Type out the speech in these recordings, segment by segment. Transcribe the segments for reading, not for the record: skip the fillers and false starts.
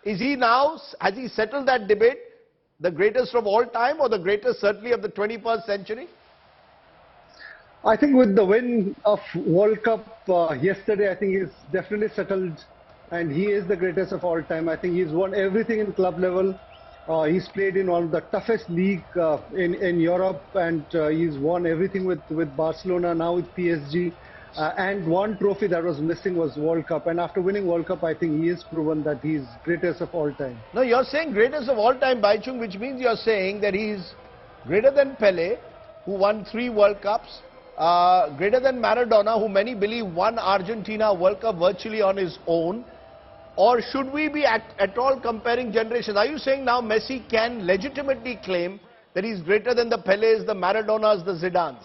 Is he now, has he settled that debate, the greatest of all time or the greatest certainly of the 21st century? I think with the win of World Cup yesterday, I think he's definitely settled, and he is the greatest of all time. I think he's won everything in club level. He's played in one of the toughest league in Europe, and he's won everything with Barcelona, now with PSG. And one trophy that was missing was World Cup. And after winning World Cup, I think he has proven that he's greatest of all time. No, you're saying greatest of all time, Baichung, which means you're saying that he's greater than Pele, who won 3 World Cups, greater than Maradona, who many believe won Argentina World Cup virtually on his own. Or should we be at all comparing generations? Are you saying now Messi can legitimately claim that he's greater than the Peles, the Maradonas, the Zidanes?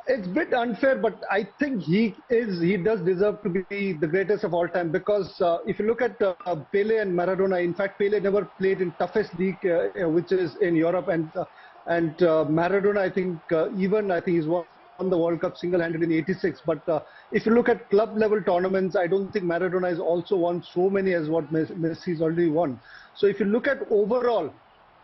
It's a bit unfair, but I think he does deserve to be the greatest of all time, because if you look at Pele and Maradona, in fact, Pele never played in toughest league, which is in Europe, and Maradona, I think, he's won the World Cup single-handed in '86. But if you look at club level tournaments, I don't think Maradona has also won so many as what Messi's already won. So if you look at overall,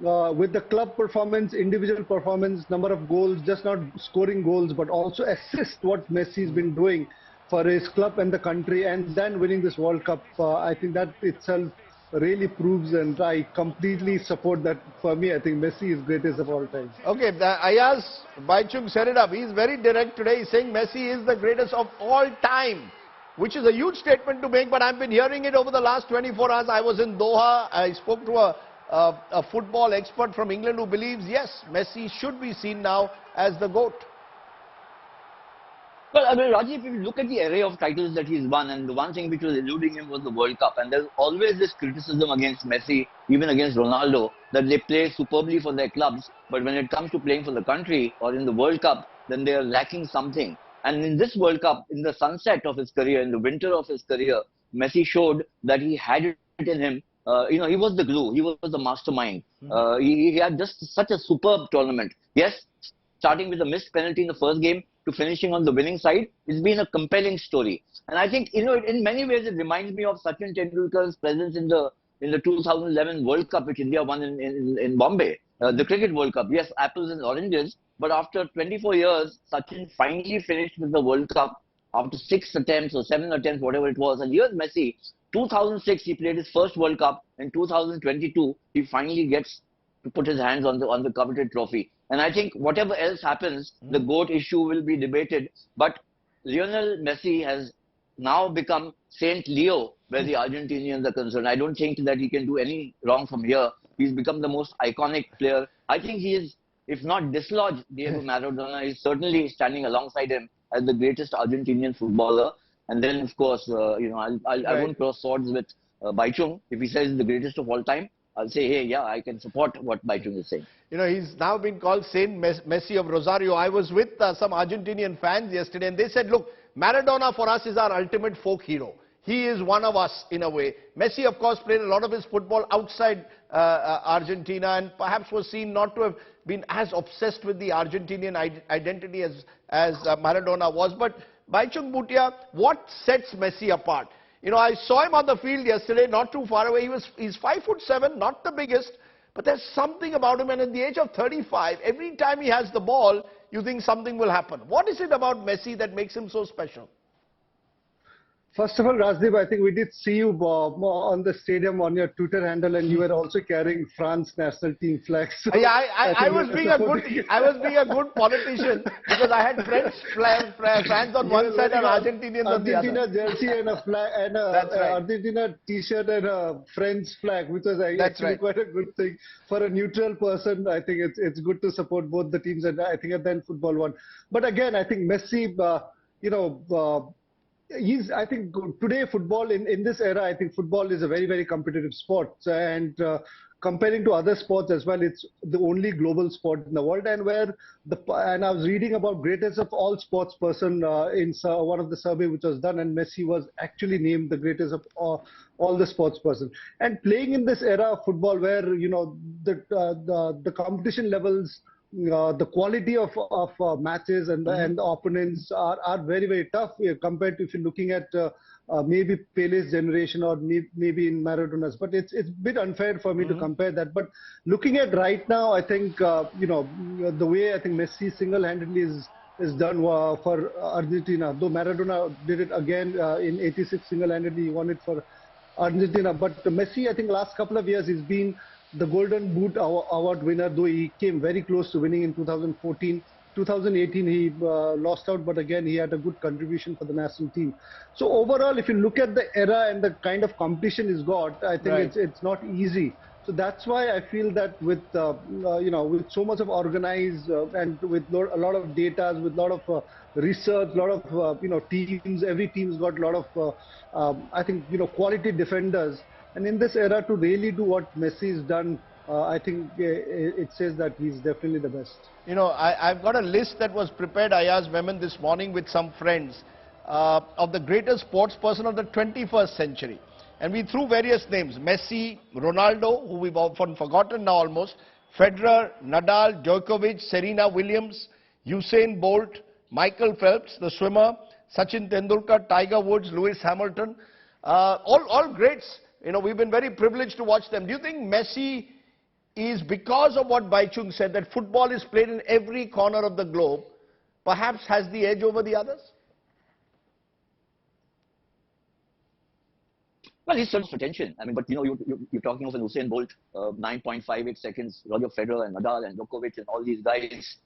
with the club performance, individual performance, number of goals, just not scoring goals, but also assist what Messi's been doing for his club and the country, and then winning this World Cup, I think that itself really proves, and I completely support that. For me, I think Messi is greatest of all time. Okay, Ayaz Baichung said it up. He's very direct today. He's saying Messi is the greatest of all time, which is a huge statement to make, but I've been hearing it over the last 24 hours. I was in Doha. I spoke to a football expert from England who believes, yes, Messi should be seen now as the GOAT. Well, I mean, Rajiv, if you look at the array of titles that he's won, and the one thing which was eluding him was the World Cup, and there's always this criticism against Messi, even against Ronaldo, that they play superbly for their clubs, but when it comes to playing for the country or in the World Cup, then they are lacking something. And in this World Cup, in the sunset of his career, in the winter of his career, Messi showed that he had it in him. He was the glue. He was the mastermind. He had just such a superb tournament. Yes, starting with a missed penalty in the first game to finishing on the winning side, it's been a compelling story. And I think, in many ways, it reminds me of Sachin Tendulkar's presence in the 2011 World Cup, which India won in Bombay, the Cricket World Cup. Yes, apples and oranges, but after 24 years, Sachin finally finished with the World Cup after 6 attempts or 7 attempts, whatever it was. And here's Messi. 2006, he played his first World Cup. In 2022, he finally gets to put his hands on the coveted trophy. And I think whatever else happens, the GOAT issue will be debated. But Lionel Messi has now become Saint Leo where the Argentinians are concerned. I don't think that he can do any wrong from here. He's become the most iconic player. I think he is, if not dislodged Diego Maradona, is certainly standing alongside him as the greatest Argentinian footballer. And then, of course, I won't cross swords with Baichung. If he says the greatest of all time, I'll say, hey, yeah, I can support what Baichung is saying. He's now been called Saint Messi of Rosario. I was with some Argentinian fans yesterday, and they said, look, Maradona for us is our ultimate folk hero. He is one of us in a way. Messi, of course, played a lot of his football outside Argentina, and perhaps was seen not to have been as obsessed with the Argentinian identity as Maradona was. But Baichung Bhutia, what sets Messi apart? I saw him on the field yesterday, not too far away. He's 5'7", not the biggest, but there's something about him. And at the age of 35, every time he has the ball, you think something will happen. What is it about Messi that makes him so special? First of all, Rajdeep, I think we did see you on the stadium on your Twitter handle, and you were also carrying France national team flags. So yeah, I was being a good politician because I had French fans on one side and Argentinians on the other. Argentina jersey and a flag and Argentina T-shirt and a French flag, which was actually quite a good thing for a neutral person. I think it's good to support both the teams, and I think at the end football won. But again, I think Messi, I think today football in this era, I think football is a very, very competitive sport, and comparing to other sports as well, it's the only global sport in the world, and and I was reading about greatest of all sports person in one of the survey which was done, and Messi was actually named the greatest of all the sports person. And playing in this era of football where the competition levels, the quality of matches and the opponents are very, very tough compared to if you're looking at maybe Pele's generation or maybe in Maradona's. But it's a bit unfair for me to compare that. But looking at right now, I think the way I think Messi single-handedly is done for Argentina. Though Maradona did it again in '86 single-handedly, he won it for Argentina. But Messi, I think last couple of years he's been the Golden Boot award winner, though he came very close to winning in 2014. 2018 he lost out, but again he had a good contribution for the national team. So overall, if you look at the era and the kind of competition he's got, I think it's not easy. So that's why I feel that with with so much of organized and with a lot of data, with a lot of research, a lot of teams, every team's got a lot of I think quality defenders. And in this era, to really do what Messi's done, I think it says that he's definitely the best. I've got a list that was prepared, Ayaz Memon, this morning with some friends of the greatest sports person of the 21st century. And we threw various names: Messi, Ronaldo, who we've often forgotten now almost, Federer, Nadal, Djokovic, Serena Williams, Usain Bolt, Michael Phelps, the swimmer, Sachin Tendulkar, Tiger Woods, Lewis Hamilton, all greats. We've been very privileged to watch them. Do you think Messi is, because of what Baichung said, that football is played in every corner of the globe, perhaps has the edge over the others? Well, he's certainly potential. I mean, but you're talking of an Usain Bolt, 9.58 seconds, Roger Federer and Nadal and Djokovic and all these guys.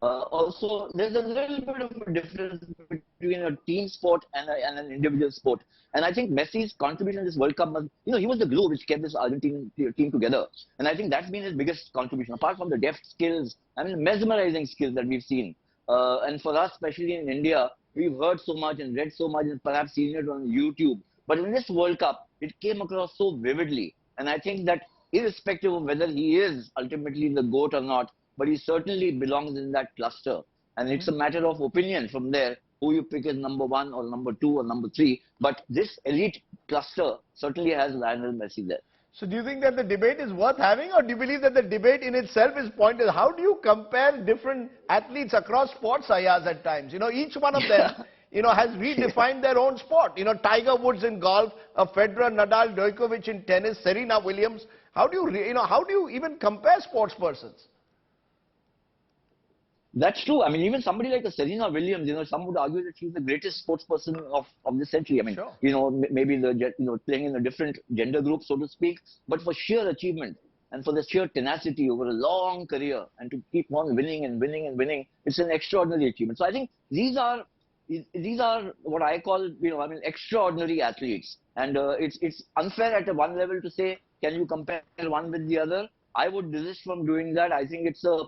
Also, there's a little bit of a difference between a team sport and an individual sport. And I think Messi's contribution in this World Cup, he was the glue which kept this Argentine team together. And I think that's been his biggest contribution. Apart from the deft skills, mesmerizing skills that we've seen. And for us, especially in India, we've heard so much and read so much and perhaps seen it on YouTube. But in this World Cup, it came across so vividly. And I think that irrespective of whether he is ultimately the GOAT or not, but he certainly belongs in that cluster. And it's a matter of opinion from there, who you pick as number 1 or number 2 or number 3. But this elite cluster certainly has Lionel Messi there. So do you think that the debate is worth having, or do you believe that the debate in itself is pointless? How do you compare different athletes across sports, Ayaz, at times? Each one of them, has redefined their own sport. Tiger Woods in golf, Federer, Nadal, Djokovic in tennis, Serena Williams. How do you even compare sports persons? That's true. I mean, even somebody like a Serena Williams, some would argue that she's the greatest sports person of this century. I mean, sure. Maybe playing in a different gender group, so to speak, but for sheer achievement and for the sheer tenacity over a long career and to keep on winning and winning and winning, it's an extraordinary achievement. So I think these are what I call, extraordinary athletes. And it's unfair at one level to say, can you compare one with the other? I would desist from doing that. I think it's a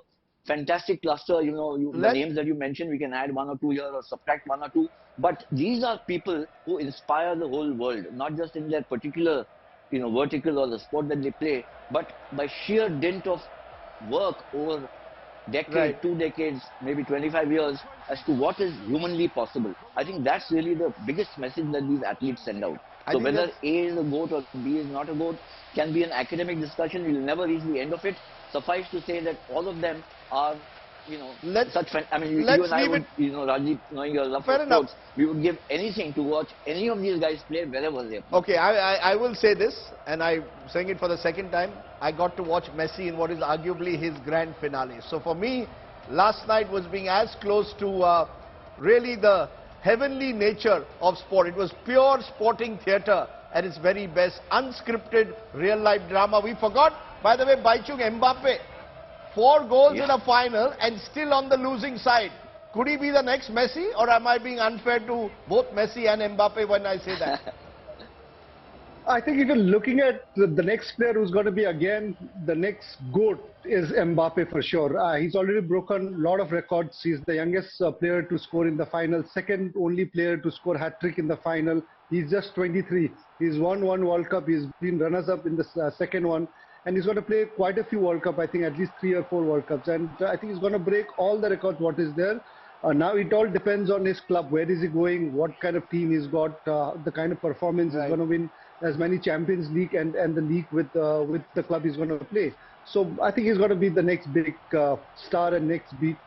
fantastic cluster. The names that you mentioned, we can add 1 or 2 here or subtract 1 or 2. But these are people who inspire the whole world, not just in their particular, vertical or the sport that they play, but by sheer dint of work over decade, 2 decades, maybe 25 years, as to what is humanly possible. I think that's really the biggest message that these athletes send out. So whether A is a GOAT or B is not a GOAT can be an academic discussion. We'll never reach the end of it. Suffice to say that all of them are, you and I would, Rajiv, knowing your love for sports, we would give anything to watch any of these guys play wherever they play. Okay, I will say this, and I'm saying it for the second time. I got to watch Messi in what is arguably his grand finale. So for me, last night was being as close to really the heavenly nature of sport. It was pure sporting theatre at its very best, unscripted, real-life drama. We forgot, by the way, Baichung, Mbappe, 4 goals in a final and still on the losing side. Could he be the next Messi, or am I being unfair to both Messi and Mbappe when I say that? I think if you're looking at the next player who's going to be again the next GOAT is Mbappe for sure. He's already broken a lot of records. He's the youngest player to score in the final, second only player to score hat-trick in the final. He's just 23. He's won 1 World Cup. He's been runners-up in the second one. And he's going to play quite a few World Cups, I think at least 3 or 4 World Cups. And I think he's going to break all the records what is there. Now it all depends on his club. Where is he going? What kind of team he's got? The kind of performance he's going to win. as many Champions League and the league with the club he's going to play. So I think he's going to be the next big star and next big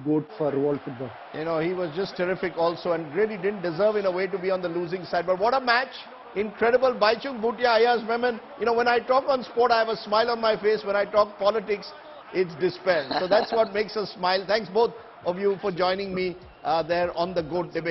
goat for world football. You know, he was just terrific also and really didn't deserve in a way to be on the losing side. But what a match. Incredible. Baichung Bhutia, Ayaz Memon. You know, when I talk on sport, I have a smile on my face. When I talk politics, it's despair. So that's what makes us smile. Thanks both of you for joining me there on the GOAT debate.